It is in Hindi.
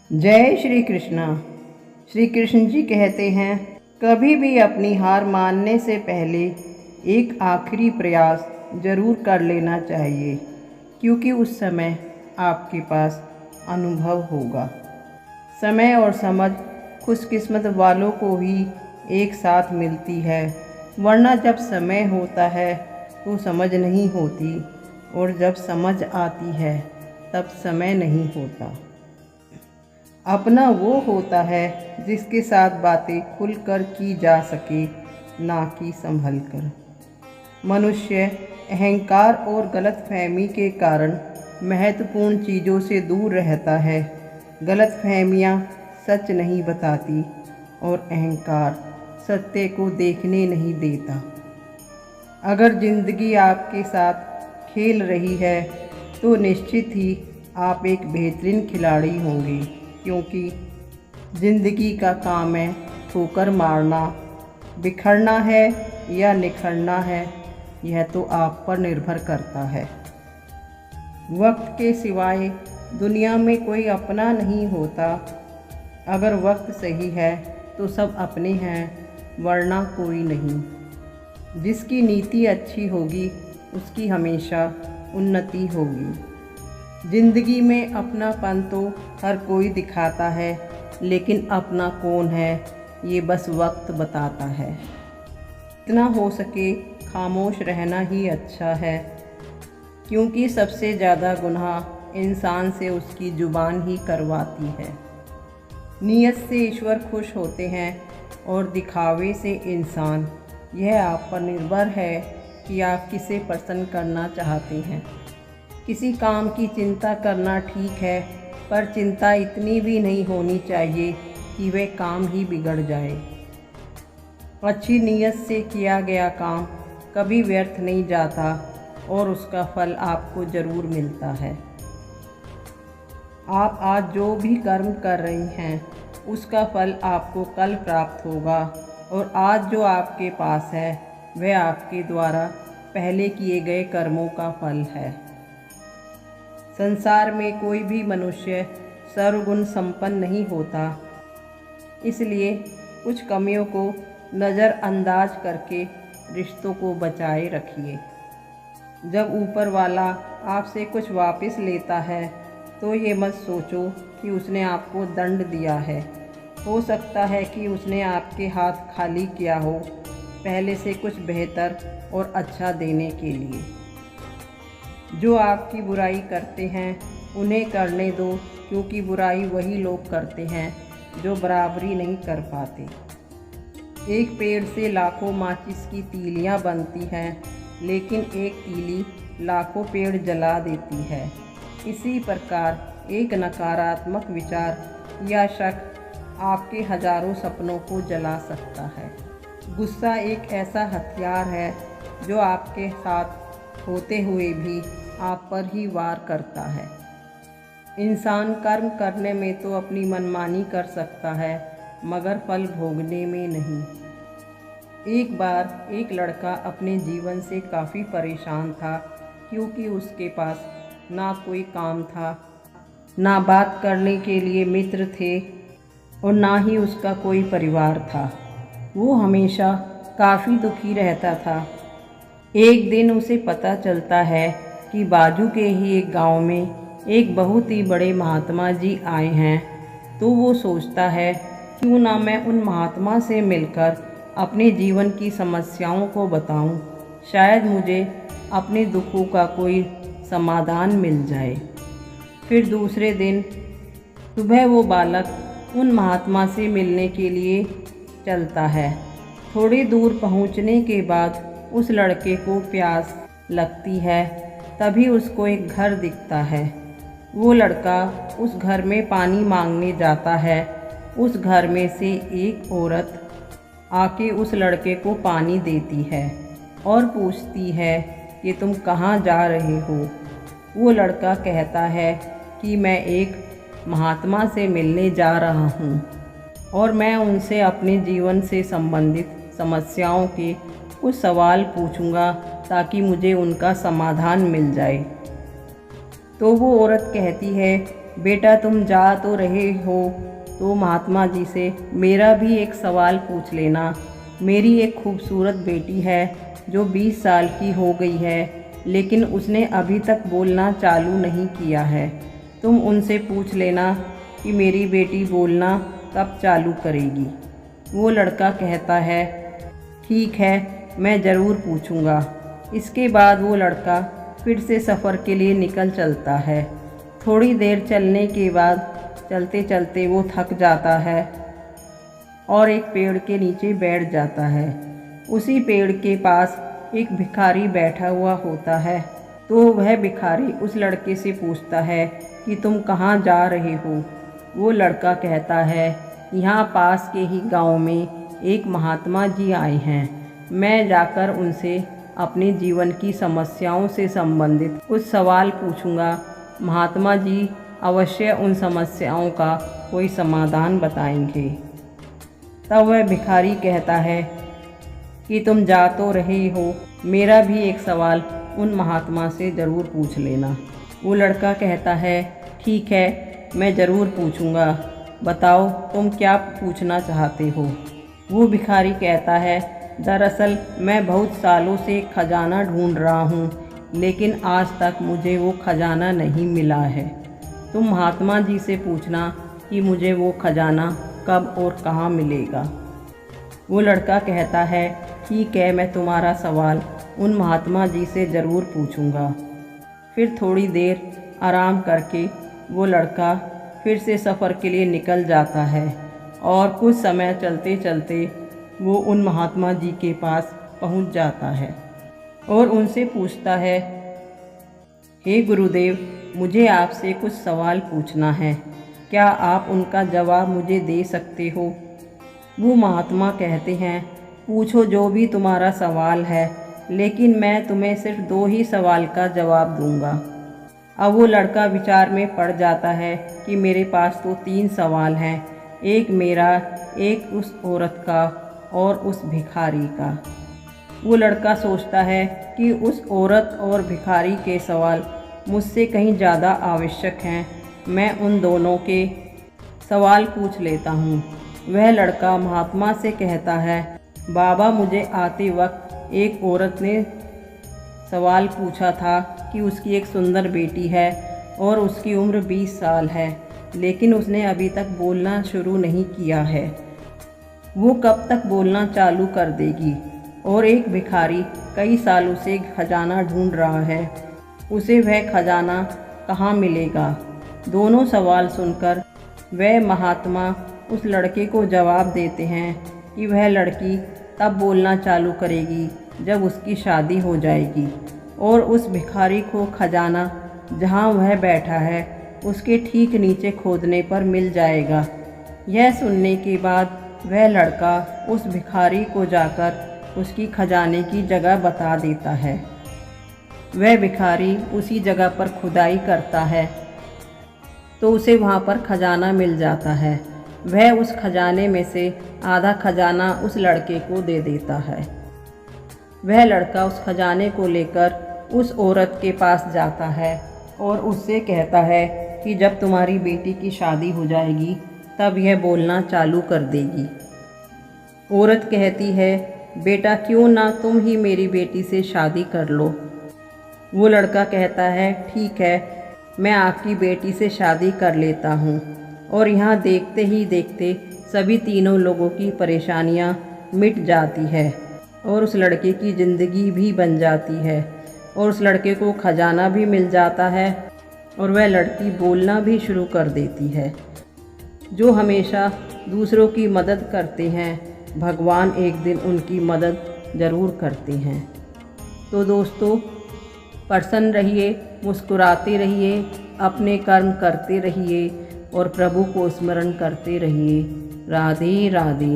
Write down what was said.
जय श्री कृष्णा। श्री कृष्ण जी कहते हैं, कभी भी अपनी हार मानने से पहले एक आखिरी प्रयास ज़रूर कर लेना चाहिए, क्योंकि उस समय आपके पास अनुभव होगा। समय और समझ खुशकिस्मत वालों को ही एक साथ मिलती है, वरना जब समय होता है तो समझ नहीं होती, और जब समझ आती है तब समय नहीं होता। अपना वो होता है जिसके साथ बातें खुलकर की जा सके, ना कि संभल कर। मनुष्य अहंकार और गलतफहमी के कारण महत्वपूर्ण चीज़ों से दूर रहता है। गलतफहमियाँ सच नहीं बताती और अहंकार सत्य को देखने नहीं देता। अगर ज़िंदगी आपके साथ खेल रही है तो निश्चित ही आप एक बेहतरीन खिलाड़ी होंगे, क्योंकि ज़िंदगी का काम है ठोकर मारना। बिखरना है या निखरना है, यह तो आप पर निर्भर करता है। वक्त के सिवाय दुनिया में कोई अपना नहीं होता। अगर वक्त सही है तो सब अपने हैं, वरना कोई नहीं। जिसकी नीति अच्छी होगी उसकी हमेशा उन्नति होगी। ज़िंदगी में अपनापन तो हर कोई दिखाता है, लेकिन अपना कौन है ये बस वक्त बताता है। जितना हो सके खामोश रहना ही अच्छा है, क्योंकि सबसे ज़्यादा गुनाह इंसान से उसकी ज़ुबान ही करवाती है। नीयत से ईश्वर खुश होते हैं और दिखावे से इंसान। यह आप पर निर्भर है कि आप किसे पसंद करना चाहते हैं। किसी काम की चिंता करना ठीक है, पर चिंता इतनी भी नहीं होनी चाहिए कि वह काम ही बिगड़ जाए। अच्छी नीयत से किया गया काम कभी व्यर्थ नहीं जाता और उसका फल आपको ज़रूर मिलता है। आप आज जो भी कर्म कर रही हैं उसका फल आपको कल प्राप्त होगा, और आज जो आपके पास है वह आपके द्वारा पहले किए गए कर्मों का फल है। संसार में कोई भी मनुष्य सर्वगुण संपन्न नहीं होता, इसलिए कुछ कमियों को नज़रअंदाज करके रिश्तों को बचाए रखिए। जब ऊपर वाला आपसे कुछ वापस लेता है तो ये मत सोचो कि उसने आपको दंड दिया है। हो सकता है कि उसने आपके हाथ खाली किया हो, पहले से कुछ बेहतर और अच्छा देने के लिए। जो आपकी बुराई करते हैं उन्हें करने दो, क्योंकि बुराई वही लोग करते हैं जो बराबरी नहीं कर पाते। एक पेड़ से लाखों माचिस की तीलियां बनती हैं, लेकिन एक तीली लाखों पेड़ जला देती है। इसी प्रकार एक नकारात्मक विचार या शक आपके हजारों सपनों को जला सकता है। गुस्सा एक ऐसा हथियार है जो आपके साथ होते हुए भी आप पर ही वार करता है। इंसान कर्म करने में तो अपनी मनमानी कर सकता है, मगर फल भोगने में नहीं। एक बार एक लड़का अपने जीवन से काफ़ी परेशान था, क्योंकि उसके पास ना कोई काम था, ना बात करने के लिए मित्र थे, और ना ही उसका कोई परिवार था। वो हमेशा काफ़ी दुखी रहता था। एक दिन उसे पता चलता है कि बाजू के ही एक गांव में एक बहुत ही बड़े महात्मा जी आए हैं। तो वो सोचता है, क्यों ना मैं उन महात्मा से मिलकर अपने जीवन की समस्याओं को बताऊं, शायद मुझे अपने दुखों का कोई समाधान मिल जाए। फिर दूसरे दिन सुबह वो बालक उन महात्मा से मिलने के लिए चलता है। थोड़ी दूर पहुंचने के बाद उस लड़के को प्यास लगती है। तभी उसको एक घर दिखता है। वो लड़का उस घर में पानी मांगने जाता है। उस घर में से एक औरत आके उस लड़के को पानी देती है और पूछती है कि तुम कहाँ जा रहे हो। वो लड़का कहता है कि मैं एक महात्मा से मिलने जा रहा हूँ, और मैं उनसे अपने जीवन से संबंधित समस्याओं के कुछ सवाल पूछूंगा, ताकि मुझे उनका समाधान मिल जाए। तो वो औरत कहती है बेटा तुम जा तो रहे हो तो महात्मा जी से मेरा भी एक सवाल पूछ लेना। मेरी एक खूबसूरत बेटी है जो 20 साल की हो गई है, लेकिन उसने अभी तक बोलना चालू नहीं किया है। तुम उनसे पूछ लेना कि मेरी बेटी बोलना कब चालू करेगी। वो लड़का कहता है ठीक है, मैं ज़रूर पूछूंगा। इसके बाद वो लड़का फिर से सफ़र के लिए निकल चलता है। थोड़ी देर चलने के बाद चलते चलते वो थक जाता है और एक पेड़ के नीचे बैठ जाता है। उसी पेड़ के पास एक भिखारी बैठा हुआ होता है। तो वह भिखारी उस लड़के से पूछता है कि तुम कहाँ जा रहे हो। वो लड़का कहता है यहाँ पास के ही गांव में एक महात्मा जी आए हैं, मैं जाकर उनसे अपने जीवन की समस्याओं से संबंधित कुछ सवाल पूछूंगा। महात्मा जी अवश्य उन समस्याओं का कोई समाधान बताएंगे। तब वह भिखारी कहता है कि तुम जा तो रहे हो, मेरा भी एक सवाल उन महात्मा से ज़रूर पूछ लेना। वो लड़का कहता है ठीक है, मैं ज़रूर पूछूंगा, बताओ तुम क्या पूछना चाहते हो। वो भिखारी कहता है दरअसल मैं बहुत सालों से खजाना ढूंढ रहा हूँ, लेकिन आज तक मुझे वो खजाना नहीं मिला है। तुम महात्मा जी से पूछना कि मुझे वो खजाना कब और कहाँ मिलेगा। वो लड़का कहता है ठीक है, मैं तुम्हारा सवाल उन महात्मा जी से ज़रूर पूछूंगा। फिर थोड़ी देर आराम करके वो लड़का फिर से सफ़र के लिए निकल जाता है और कुछ समय चलते चलते वो उन महात्मा जी के पास पहुंच जाता है और उनसे पूछता है हे गुरुदेव, मुझे आपसे कुछ सवाल पूछना है, क्या आप उनका जवाब मुझे दे सकते हो। वो महात्मा कहते हैं पूछो जो भी तुम्हारा सवाल है, लेकिन मैं तुम्हें सिर्फ 2 ही सवाल का जवाब दूंगा। अब वो लड़का विचार में पड़ जाता है कि मेरे पास तो 3 सवाल हैं, एक मेरा, एक उस औरत का और उस भिखारी का। वो लड़का सोचता है कि उस औरत और भिखारी के सवाल मुझसे कहीं ज़्यादा आवश्यक हैं, मैं उन दोनों के सवाल पूछ लेता हूँ। वह लड़का महात्मा से कहता है बाबा, मुझे आते वक्त एक औरत ने सवाल पूछा था कि उसकी एक सुंदर बेटी है और उसकी उम्र 20 साल है, लेकिन उसने अभी तक बोलना शुरू नहीं किया है। वो कब तक बोलना चालू कर देगी। और एक भिखारी कई सालों से खजाना ढूंढ रहा है, उसे वह खजाना कहाँ मिलेगा। दोनों सवाल सुनकर वह महात्मा उस लड़के को जवाब देते हैं कि वह लड़की तब बोलना चालू करेगी जब उसकी शादी हो जाएगी और उस भिखारी को खजाना जहाँ वह बैठा है उसके ठीक नीचे खोदने पर मिल जाएगा। यह सुनने के बाद वह लड़का उस भिखारी को जाकर उसकी खजाने की जगह बता देता है। वह भिखारी उसी जगह पर खुदाई करता है तो उसे वहाँ पर खजाना मिल जाता है। वह उस खजाने में से आधा खजाना उस लड़के को दे देता है। वह लड़का उस खजाने को लेकर उस औरत के पास जाता है और उससे कहता है कि जब तुम्हारी बेटी की शादी हो जाएगी तब यह बोलना चालू कर देगी। औरत कहती है बेटा, क्यों ना तुम ही मेरी बेटी से शादी कर लो। वो लड़का कहता है ठीक है, मैं आपकी बेटी से शादी कर लेता हूँ। और यहाँ देखते ही देखते सभी तीनों लोगों की परेशानियाँ मिट जाती है और उस लड़के की ज़िंदगी भी बन जाती है और उस लड़के को खजाना भी मिल जाता है और वह लड़की बोलना भी शुरू कर देती है। जो हमेशा दूसरों की मदद करते हैं, भगवान एक दिन उनकी मदद ज़रूर करते हैं। तो दोस्तों, प्रसन्न रहिए, मुस्कुराते रहिए, अपने कर्म करते रहिए और प्रभु को स्मरण करते रहिए। राधे राधे।